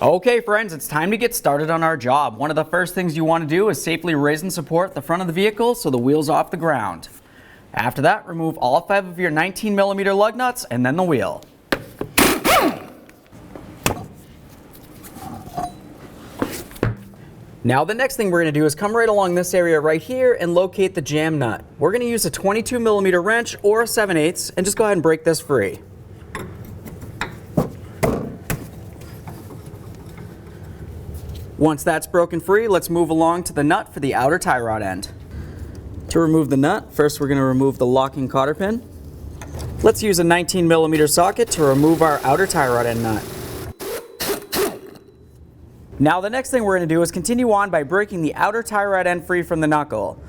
Okay friends, it's time to get started on our job. One of the first things you want to do is safely raise and support the front of the vehicle so the wheel's off the ground. After that, remove all 5 of your 19mm lug nuts and then the wheel. Now the next thing we're going to do is come right along this area right here and locate the jam nut. We're going to use a 22mm wrench or a 7/8 and just go ahead and break this free. Once that's broken free, let's move along to the nut for the outer tie rod end. To remove the nut, first we're going to remove the locking cotter pin. Let's use a 19mm socket to remove our outer tie rod end nut. Now the next thing we're going to do is continue on by breaking the outer tie rod end free from the knuckle.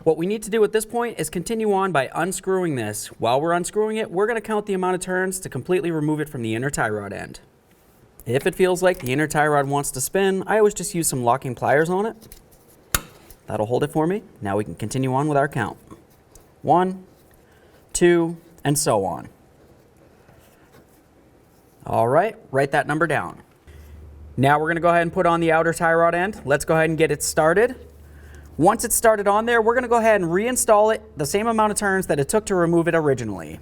What we need to do at this point is continue on by unscrewing this. While we're unscrewing it, we're going to count the amount of turns to completely remove it from the inner tie rod end. If it feels like the inner tie rod wants to spin, I always just use some locking pliers on it. That'll hold it for me. Now we can continue on with our count. 1, 2, and so on. All right, write that number down. Now we're going to go ahead and put on the outer tie rod end. Let's go ahead and get it started. Once it's started on there, we're going to go ahead and reinstall it the same amount of turns that it took to remove it originally.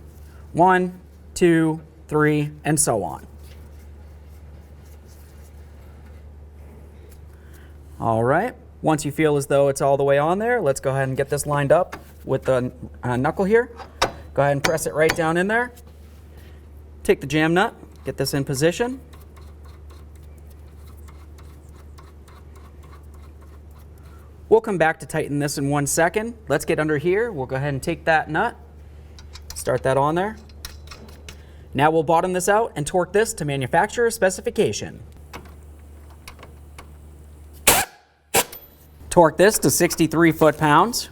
1, 2, 3, and so on. All right, once you feel as though it's all the way on there, let's go ahead and get this lined up with the knuckle here. Go ahead and press it right down in there. Take the jam nut, get this in position. We'll come back to tighten this in 1 second. Let's get under here. We'll go ahead and take that nut, start that on there. Now we'll bottom this out and torque this to manufacturer specification. Torque this to 63 foot-pounds.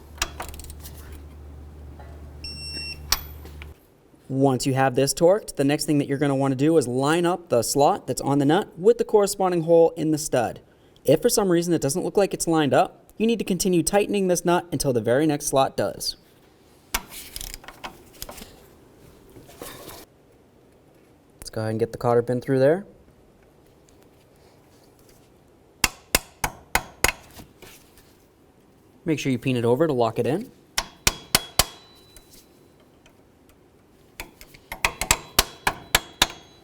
Once you have this torqued, the next thing that you're going to want to do is line up the slot that's on the nut with the corresponding hole in the stud. If for some reason it doesn't look like it's lined up, you need to continue tightening this nut until the very next slot does. Let's go ahead and get the cotter pin through there. Make sure you pin it over to lock it in.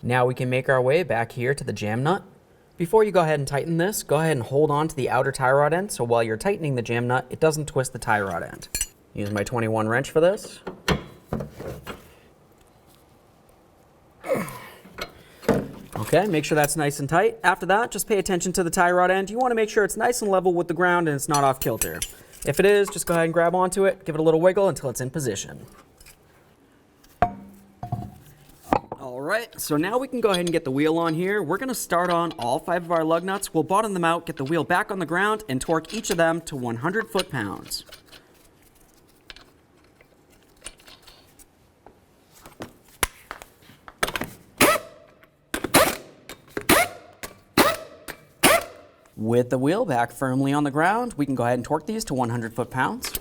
Now we can make our way back here to the jam nut. Before you go ahead and tighten this, go ahead and hold on to the outer tie rod end so while you're tightening the jam nut, it doesn't twist the tie rod end. Use my 21 wrench for this. Okay, make sure that's nice and tight. After that, just pay attention to the tie rod end. You want to make sure it's nice and level with the ground and it's not off kilter. If it is, just go ahead and grab onto it, give it a little wiggle until it's in position. Alright, so now we can go ahead and get the wheel on here. We're going to start on all 5 of our lug nuts. We'll bottom them out, get the wheel back on the ground, and torque each of them to 100 foot-pounds. With the wheel back firmly on the ground, we can go ahead and torque these to 100 foot-pounds.